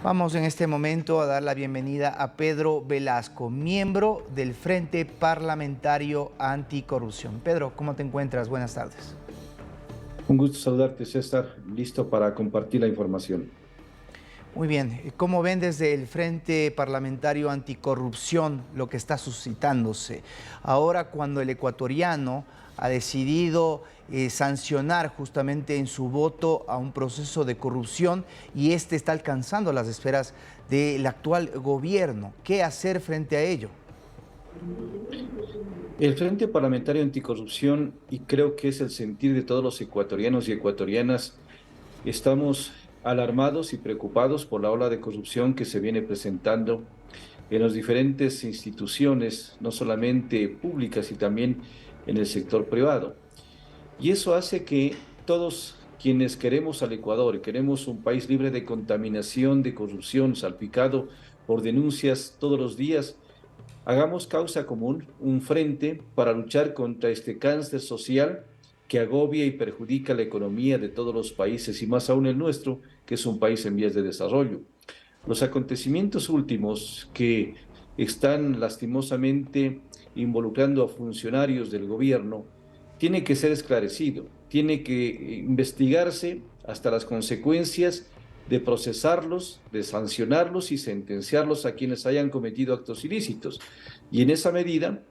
Vamos en este momento a dar la bienvenida a Pedro Velasco, miembro del Frente Parlamentario Anticorrupción. Pedro, ¿cómo te encuentras? Buenas tardes. Un gusto saludarte, César. Listo para compartir la información. Muy bien, ¿cómo ven desde el Frente Parlamentario Anticorrupción lo que está suscitándose? Ahora cuando el ecuatoriano ha decidido sancionar justamente en su voto a un proceso de corrupción y este está alcanzando las esferas del actual gobierno. ¿Qué hacer frente a ello? El Frente Parlamentario Anticorrupción, y creo que es el sentir de todos los ecuatorianos y ecuatorianas, estamos alarmados y preocupados por la ola de corrupción que se viene presentando en las diferentes instituciones, no solamente públicas, y también en el sector privado. Y eso hace que todos quienes queremos al Ecuador y queremos un país libre de contaminación, de corrupción, salpicado por denuncias todos los días, hagamos causa común, un frente para luchar contra este cáncer social que agobia y perjudica la economía de todos los países y más aún el nuestro, que es un país en vías de desarrollo. Los acontecimientos últimos que están lastimosamente involucrando a funcionarios del gobierno tiene que ser esclarecido, tiene que investigarse hasta las consecuencias de procesarlos, de sancionarlos y sentenciarlos a quienes hayan cometido actos ilícitos. Y en esa medida,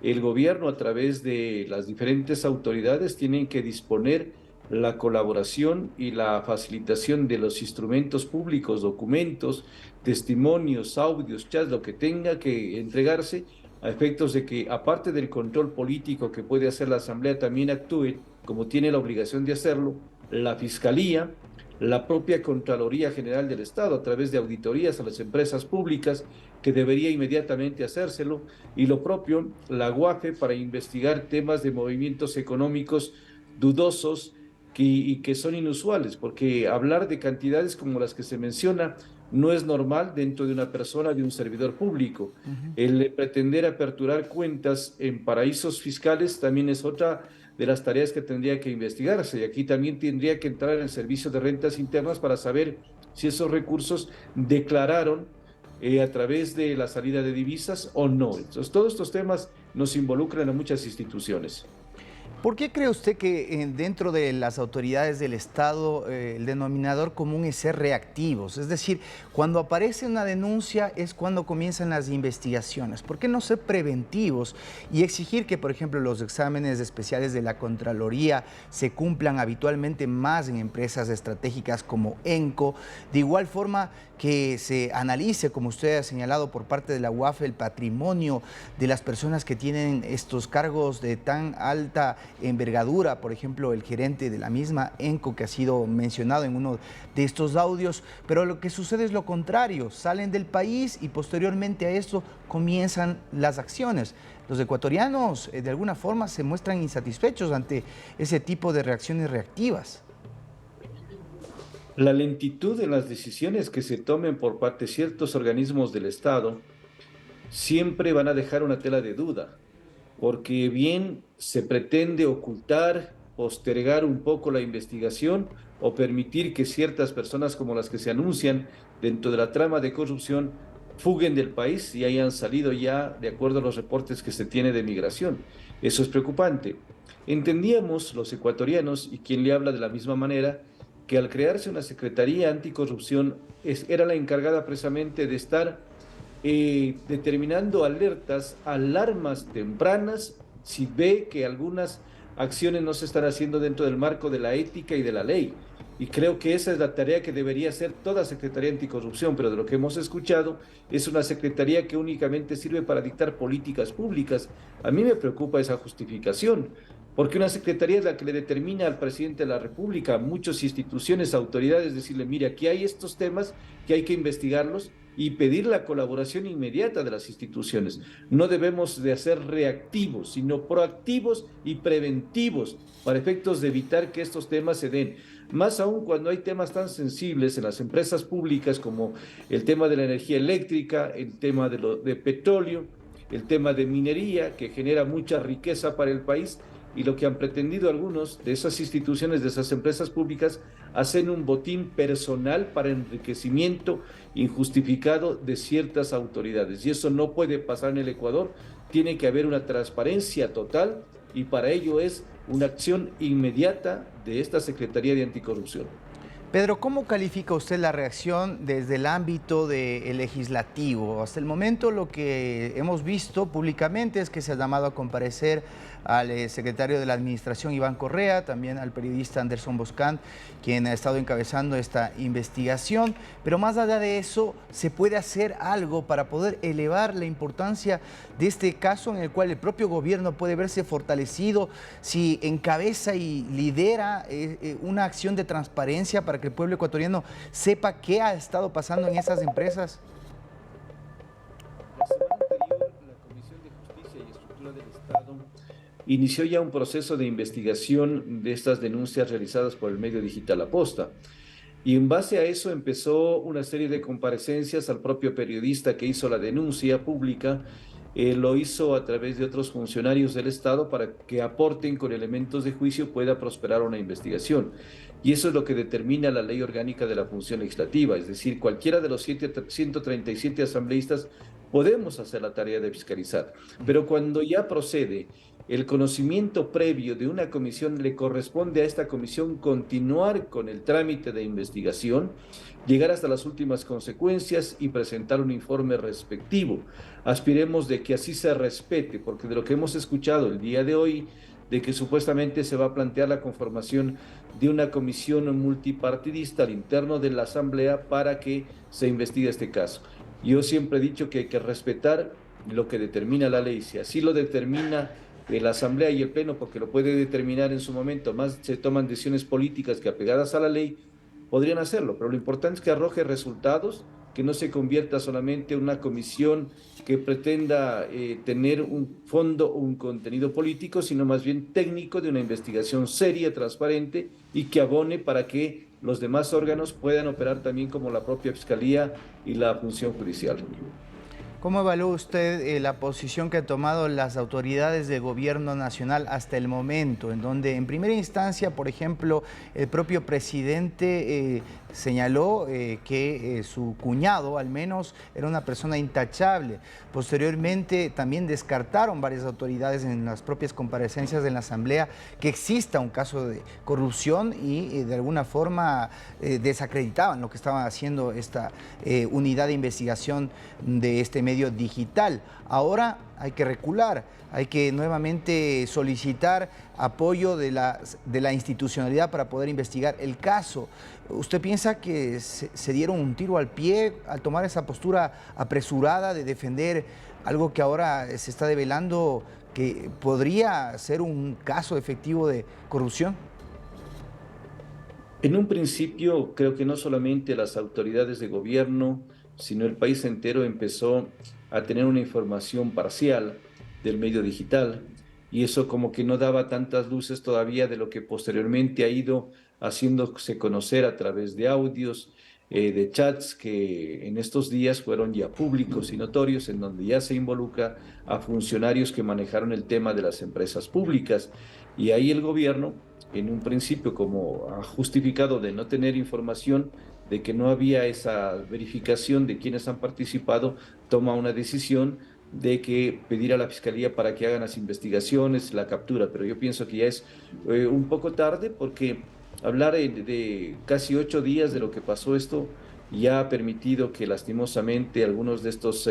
el gobierno a través de las diferentes autoridades tienen que disponer la colaboración y la facilitación de los instrumentos públicos, documentos, testimonios, audios, chats, lo que tenga que entregarse a efectos de que, aparte del control político que puede hacer la Asamblea, también actúe, como tiene la obligación de hacerlo, la Fiscalía, la propia Contraloría General del Estado, a través de auditorías a las empresas públicas, que debería inmediatamente hacérselo, y lo propio, la UAFE, para investigar temas de movimientos económicos dudosos y que son inusuales, porque hablar de cantidades como las que se menciona no es normal dentro de una persona, de un servidor público. El pretender aperturar cuentas en paraísos fiscales también es otra de las tareas que tendría que investigarse. Y aquí también tendría que entrar en el servicio de rentas internas para saber si esos recursos declararon a través de la salida de divisas o no. Entonces, todos estos temas nos involucran a muchas instituciones. ¿Por qué cree usted que dentro de las autoridades del Estado el denominador común es ser reactivos? Es decir, cuando aparece una denuncia es cuando comienzan las investigaciones. ¿Por qué no ser preventivos y exigir que, por ejemplo, los exámenes especiales de la Contraloría se cumplan habitualmente más en empresas estratégicas como ENCO? De igual forma que se analice, como usted ha señalado por parte de la UAFE, el patrimonio de las personas que tienen estos cargos de tan alta envergadura, por ejemplo, el gerente de la misma ENCO que ha sido mencionado en uno de estos audios, pero lo que sucede es lo contrario, salen del país y posteriormente a esto comienzan las acciones. Los ecuatorianos de alguna forma se muestran insatisfechos ante ese tipo de reacciones reactivas. La lentitud de las decisiones que se tomen por parte de ciertos organismos del Estado siempre van a dejar una tela de duda, porque bien se pretende ocultar, postergar un poco la investigación o permitir que ciertas personas como las que se anuncian dentro de la trama de corrupción fuguen del país y hayan salido ya de acuerdo a los reportes que se tiene de migración. Eso es preocupante. Entendíamos los ecuatorianos, y quien le habla de la misma manera, que al crearse una Secretaría Anticorrupción era la encargada precisamente de estar determinando alertas, alarmas tempranas, si ve que algunas acciones no se están haciendo dentro del marco de la ética y de la ley. Y creo que esa es la tarea que debería hacer toda Secretaría Anticorrupción, pero de lo que hemos escuchado es una secretaría que únicamente sirve para dictar políticas públicas. A mí me preocupa esa justificación, porque una secretaría es la que le determina al presidente de la República, a muchas instituciones, autoridades, decirle, mire, aquí hay estos temas que hay que investigarlos y pedir la colaboración inmediata de las instituciones. No debemos de ser reactivos, sino proactivos y preventivos para efectos de evitar que estos temas se den. Más aún cuando hay temas tan sensibles en las empresas públicas como el tema de la energía eléctrica, el tema de petróleo, el tema de minería, que genera mucha riqueza para el país, y lo que han pretendido algunos de esas instituciones, de esas empresas públicas, hacen un botín personal para enriquecimiento injustificado de ciertas autoridades. Y eso no puede pasar en el Ecuador. Tiene que haber una transparencia total y para ello es una acción inmediata de esta Secretaría de Anticorrupción. Pedro, ¿cómo califica usted la reacción desde el ámbito del legislativo? Hasta el momento lo que hemos visto públicamente es que se ha llamado a comparecer al secretario de la Administración, Iván Correa, también al periodista Anderson Boscán, quien ha estado encabezando esta investigación. Pero más allá de eso, ¿se puede hacer algo para poder elevar la importancia de este caso en el cual el propio gobierno puede verse fortalecido si encabeza y lidera una acción de transparencia para que el pueblo ecuatoriano sepa qué ha estado pasando en esas empresas? La semana anterior, la Comisión de Justicia y Estructura del Estado inició ya un proceso de investigación de estas denuncias realizadas por el medio digital Aposta. Y en base a eso empezó una serie de comparecencias al propio periodista que hizo la denuncia pública. Lo hizo a través de otros funcionarios del Estado para que aporten con elementos de juicio, pueda prosperar una investigación. Y eso es lo que determina la Ley Orgánica de la Función Legislativa, es decir, cualquiera de los 137 asambleístas podemos hacer la tarea de fiscalizar. Pero cuando ya procede el conocimiento previo de una comisión, le corresponde a esta comisión continuar con el trámite de investigación, llegar hasta las últimas consecuencias y presentar un informe respectivo. Aspiremos de que así se respete, porque de lo que hemos escuchado el día de hoy, de que supuestamente se va a plantear la conformación de una comisión multipartidista al interno de la Asamblea para que se investigue este caso. Yo siempre he dicho que hay que respetar lo que determina la ley. Si así lo determina la Asamblea y el Pleno, porque lo puede determinar en su momento, más se toman decisiones políticas que apegadas a la ley, podrían hacerlo, pero lo importante es que arroje resultados, que no se convierta solamente en una comisión que pretenda tener un fondo o un contenido político, sino más bien técnico de una investigación seria, transparente y que abone para que los demás órganos puedan operar también como la propia Fiscalía y la función judicial. ¿Cómo evalúa usted la posición que han tomado las autoridades de gobierno nacional hasta el momento, en donde en primera instancia, por ejemplo, el propio presidente señaló que su cuñado al menos era una persona intachable? Posteriormente también descartaron varias autoridades en las propias comparecencias de la Asamblea que exista un caso de corrupción y de alguna forma desacreditaban lo que estaba haciendo esta unidad de investigación de este medio digital. Ahora hay que recular, hay que nuevamente solicitar apoyo de la institucionalidad para poder investigar el caso. ¿Usted piensa que se dieron un tiro al pie al tomar esa postura apresurada de defender algo que ahora se está develando que podría ser un caso efectivo de corrupción? En un principio, creo que no solamente las autoridades de gobierno, sino el país entero empezó a tener una información parcial del medio digital y eso como que no daba tantas luces todavía de lo que posteriormente ha ido haciéndose conocer a través de audios, de chats que en estos días fueron ya públicos y notorios, en donde ya se involucra a funcionarios que manejaron el tema de las empresas públicas. Y ahí el gobierno, en un principio, como ha justificado de no tener información, de que no había esa verificación de quienes han participado, toma una decisión de que pedir a la Fiscalía para que hagan las investigaciones, la captura, pero yo pienso que ya es un poco tarde porque hablar de casi 8 días de lo que pasó esto ya ha permitido que lastimosamente algunos de estos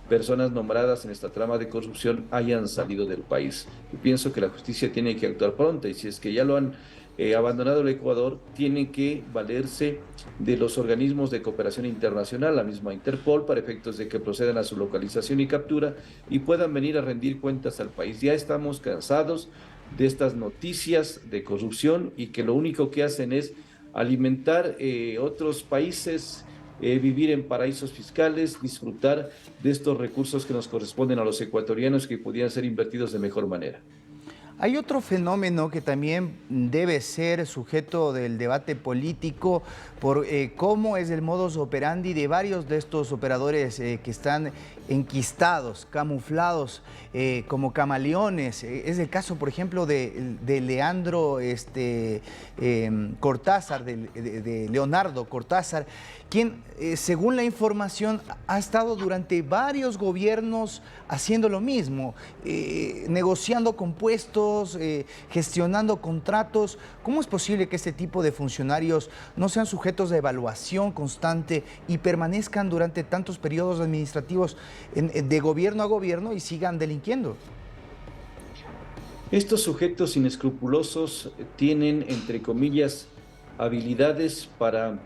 personas nombradas en esta trama de corrupción hayan salido del país. Yo pienso que la justicia tiene que actuar pronto y si es que ya lo han abandonado el Ecuador, tiene que valerse de los organismos de cooperación internacional, la misma Interpol, para efectos de que procedan a su localización y captura y puedan venir a rendir cuentas al país. Ya estamos cansados de estas noticias de corrupción y que lo único que hacen es alimentar otros países, vivir en paraísos fiscales, disfrutar de estos recursos que nos corresponden a los ecuatorianos que pudieran ser invertidos de mejor manera. Hay otro fenómeno que también debe ser sujeto del debate político por cómo es el modus operandi de varios de estos operadores que están enquistados, camuflados como camaleones. Es el caso, por ejemplo, de Leandro Cortázar, de Leonardo Cortázar, quien, según la información, ha estado durante varios gobiernos haciendo lo mismo, negociando compuestos, gestionando contratos. ¿Cómo es posible que este tipo de funcionarios no sean sujetos de evaluación constante y permanezcan durante tantos periodos administrativos de gobierno a gobierno y sigan delinquiendo? Estos sujetos inescrupulosos tienen, entre comillas, habilidades para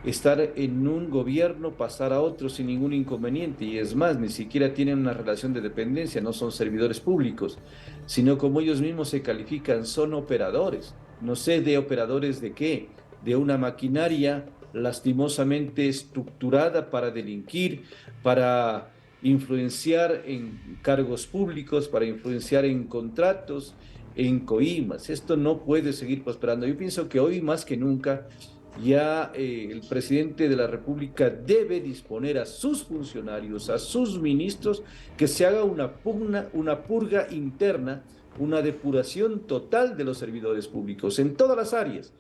estar en un gobierno, pasar a otro sin ningún inconveniente, y es más, ni siquiera tienen una relación de dependencia, no son servidores públicos, sino como ellos mismos se califican, son operadores. No sé de operadores de qué, de una maquinaria lastimosamente estructurada para delinquir, para influenciar en cargos públicos, para influenciar en contratos, en coimas. Esto no puede seguir prosperando. Yo pienso que hoy más que nunca ya el presidente de la República debe disponer a sus funcionarios, a sus ministros, que se haga una purga interna, una depuración total de los servidores públicos en todas las áreas.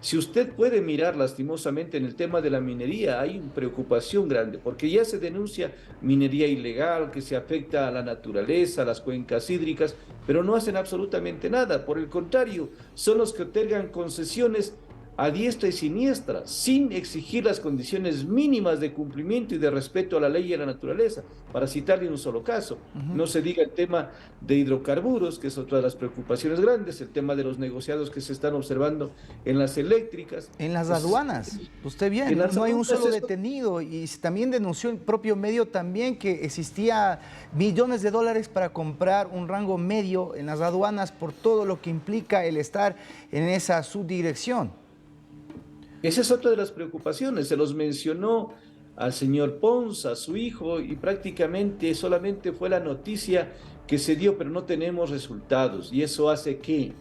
Si usted puede mirar lastimosamente en el tema de la minería, hay una preocupación grande, porque ya se denuncia minería ilegal, que se afecta a la naturaleza, a las cuencas hídricas, pero no hacen absolutamente nada. Por el contrario, son los que otorgan concesiones a diestra y siniestra, sin exigir las condiciones mínimas de cumplimiento y de respeto a la ley y a la naturaleza, para citarle un solo caso. No se diga el tema de hidrocarburos, que es otra de las preocupaciones grandes, el tema de los negociados que se están observando en las eléctricas. En las aduanas, usted bien, no hay un solo detenido, y también denunció el propio medio también que existía millones de dólares para comprar un rango medio en las aduanas por todo lo que implica el estar en esa subdirección. Esa es otra de las preocupaciones, se los mencionó al señor Pons, a su hijo, y prácticamente solamente fue la noticia que se dio, pero no tenemos resultados, y eso hace que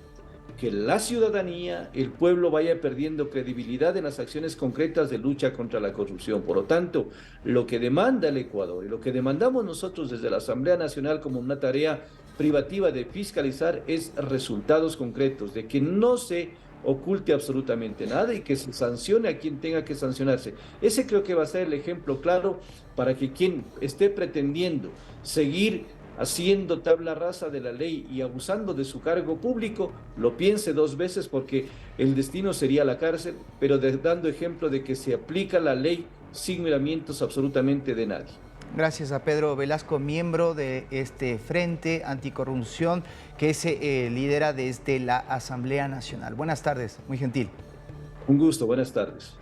la ciudadanía, el pueblo, vaya perdiendo credibilidad en las acciones concretas de lucha contra la corrupción. Por lo tanto, lo que demanda el Ecuador y lo que demandamos nosotros desde la Asamblea Nacional como una tarea privativa de fiscalizar es resultados concretos, de que no se oculte absolutamente nada y que se sancione a quien tenga que sancionarse. Ese creo que va a ser el ejemplo claro para que quien esté pretendiendo seguir haciendo tabla rasa de la ley y abusando de su cargo público, lo piense dos veces, porque el destino sería la cárcel, pero dando ejemplo de que se aplica la ley sin miramientos absolutamente de nadie. Gracias a Pedro Velasco, miembro de este Frente Anticorrupción que se lidera desde la Asamblea Nacional. Buenas tardes, muy gentil. Un gusto, buenas tardes.